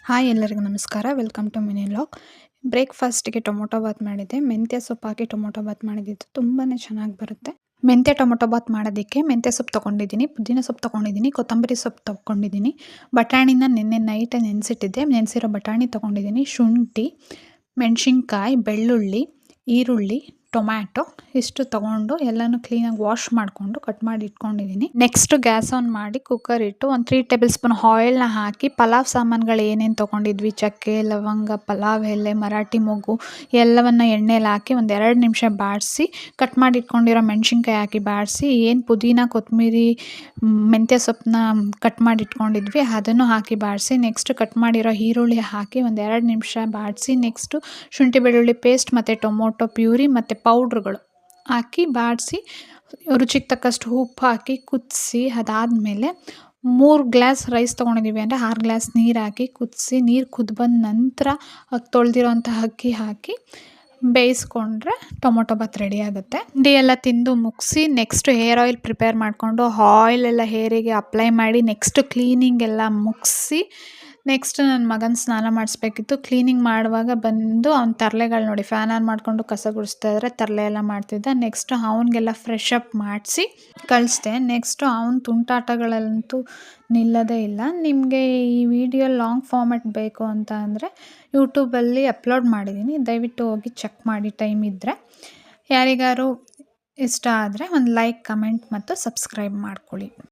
Hi ಎಲ್ಲರಿಗೂ ನಮಸ್ಕಾರ. Welcome to mini vlog. ಬ್ರೇಕ್‌ಫಾಸ್ಟ್‌ಗೆ ಟೊಮೊಟೊ ಬಾತ್ ಮಾಡಿದ್ದೆ. ಮೆಂತ್ಯ ಸೊಪ್ಪು ಹಾಕಿ ಟೊಮೊಟೊ ಬಾತ್ ಮಾಡಿದ್ದು ತುಂಬಾನೇ ಚೆನ್ನಾಗಿ ಬರುತ್ತೆ. ಮೆಂತ್ಯ ಟೊಮೊಟೊ ಬಾತ್ ಮಾಡೋದಕ್ಕೆ ಮೆಂತ್ಯ ಸೊಪ್ಪು ತೊಗೊಂಡಿದ್ದೀನಿ, ಪುದೀನ ಸೊಪ್ಪು ತೊಗೊಂಡಿದ್ದೀನಿ, ಕೊತ್ತಂಬರಿ ಸೊಪ್ಪು ತೊಗೊಂಡಿದ್ದೀನಿ, ಬಟಾಣಿನ ನಿನ್ನೆ ನೈಟ್ ನೆನೆಸಿಟ್ಟಿದ್ದೆ. ನೆನೆಸಿರೋ ಬಟಾಣಿ ತೊಗೊಂಡಿದ್ದೀನಿ, ಶುಂಠಿ, ಮೆಣಸಿನ್ಕಾಯಿ, ಬೆಳ್ಳುಳ್ಳಿ, ಈರುಳ್ಳಿ, ಟೊಮ್ಯಾಟೊ ಇಷ್ಟು ತೊಗೊಂಡು ಎಲ್ಲನೂ ಕ್ಲೀನಾಗಿ ವಾಶ್ ಮಾಡಿಕೊಂಡು ಕಟ್ ಮಾಡಿ ಇಟ್ಕೊಂಡಿದ್ದೀನಿ. ನೆಕ್ಸ್ಟ್ ಗ್ಯಾಸ್ ಆನ್ ಮಾಡಿ ಕುಕ್ಕರ್ ಇಟ್ಟು ಒಂದು 3 ಟೇಬಲ್ ಸ್ಪೂನ್ ಆಯಿಲ್ನ ಹಾಕಿ ಪಲಾವ್ ಸಾಮಾನುಗಳು ಏನೇನು ತೊಗೊಂಡಿದ್ವಿ, ಚಕ್ಕೆ, ಲವಂಗ, ಪಲಾವ್ ಎಲೆ, ಮರಾಠಿ ಮೊಗ್ಗು ಎಲ್ಲವನ್ನು ಎಣ್ಣೆಲಿ ಹಾಕಿ ಒಂದು 2 ನಿಮಿಷ ಬಾಡಿಸಿ ಕಟ್ ಮಾಡಿ ಇಟ್ಕೊಂಡಿರೋ ಮೆಣಸಿನ್ಕಾಯಿ ಹಾಕಿ ಬಾಡಿಸಿ ಏನು ಪುದೀನ, ಕೊತ್ತಂಬರಿ, ಮೆಂತ್ಯ ಸೊಪ್ಪನ್ನ ಕಟ್ ಮಾಡಿ ಇಟ್ಕೊಂಡಿದ್ವಿ ಅದನ್ನು ಹಾಕಿ ಬಾಡಿಸಿ ನೆಕ್ಸ್ಟ್ ಕಟ್ ಮಾಡಿರೋ ಈರುಳ್ಳಿ ಹಾಕಿ ಒಂದು 2 ನಿಮಿಷ ಬಾಡಿಸಿ ನೆಕ್ಸ್ಟು ಶುಂಠಿ ಬೆಳ್ಳುಳ್ಳಿ ಪೇಸ್ಟ್ ಮತ್ತು ಟೊಮೊಟೊ ಪ್ಯೂರಿ ಮತ್ತು ಪೌಡ್ರುಗಳು ಹಾಕಿ ಬಾಡಿಸಿ ರುಚಿಗೆ ತಕ್ಕಷ್ಟು ಉಪ್ಪು ಹಾಕಿ ಕುದಿಸಿ ಅದಾದಮೇಲೆ 3 ಗ್ಲಾಸ್ ರೈಸ್ ತೊಗೊಂಡಿದ್ದೀವಿ ಅಂದರೆ 6 ಗ್ಲಾಸ್ ನೀರು ಹಾಕಿ ಕುದಿಸಿ ನೀರು ಕುದ್ದು ಬಂದ ನಂತರ ತೊಳೆದಿರೋಂಥ ಅಕ್ಕಿ ಹಾಕಿ ಬೇಯಿಸ್ಕೊಂಡ್ರೆ ಟೊಮೊಟೊ ಬಾತ್ ರೆಡಿ ಆಗುತ್ತೆ. ತಿಂಡಿ ಎಲ್ಲ ತಿಂದು ಮುಗಿಸಿ ನೆಕ್ಸ್ಟ್ ಹೇರ್ ಆಯಿಲ್ ಪ್ರಿಪೇರ್ ಮಾಡಿಕೊಂಡು ಆಯಿಲೆಲ್ಲ ಹೇರಿಗೆ ಅಪ್ಲೈ ಮಾಡಿ ನೆಕ್ಸ್ಟ್ ಕ್ಲೀನಿಂಗ್ ಎಲ್ಲ ಮುಗಿಸಿ ನೆಕ್ಸ್ಟ್ ನನ್ನ ಮಗನ ಸ್ನಾನ ಮಾಡಿಸ್ಬೇಕಿತ್ತು. ಕ್ಲೀನಿಂಗ್ ಮಾಡುವಾಗ ಬಂದು ಅವ್ನ ತರಲೆಗಳು ನೋಡಿ ಫ್ಯಾನ್ ಆನ್ ಮಾಡಿಕೊಂಡು ಕಸ ಗುಡಿಸ್ತಾ ಇದ್ದರೆ ತರಲೆ ಎಲ್ಲ ಮಾಡ್ತಿದ್ದ. ನೆಕ್ಸ್ಟ್ ಅವನಿಗೆಲ್ಲ ಫ್ರೆಶ್ ಅಪ್ ಮಾಡಿಸಿ ಕಳಿಸ್ದೆ. ನೆಕ್ಸ್ಟು ಅವನ ತುಂಟಾಟಗಳಂತೂ ನಿಲ್ಲೋದೇ ಇಲ್ಲ. ನಿಮಗೆ ಈ ವಿಡಿಯೋ ಲಾಂಗ್ ಫಾರ್ಮ್ಯಾಟ್ ಬೇಕು ಅಂತ ಅಂದರೆ ಯೂಟ್ಯೂಬಲ್ಲಿ ಅಪ್ಲೋಡ್ ಮಾಡಿದ್ದೀನಿ, ದಯವಿಟ್ಟು ಹೋಗಿ ಚೆಕ್ ಮಾಡಿ ಟೈಮ್ ಇದ್ದರೆ. ಯಾರಿಗಾರು ಇಷ್ಟ ಆದರೆ ಒಂದು ಲೈಕ್, ಕಮೆಂಟ್ ಮತ್ತು ಸಬ್ಸ್ಕ್ರೈಬ್ ಮಾಡ್ಕೊಳ್ಳಿ.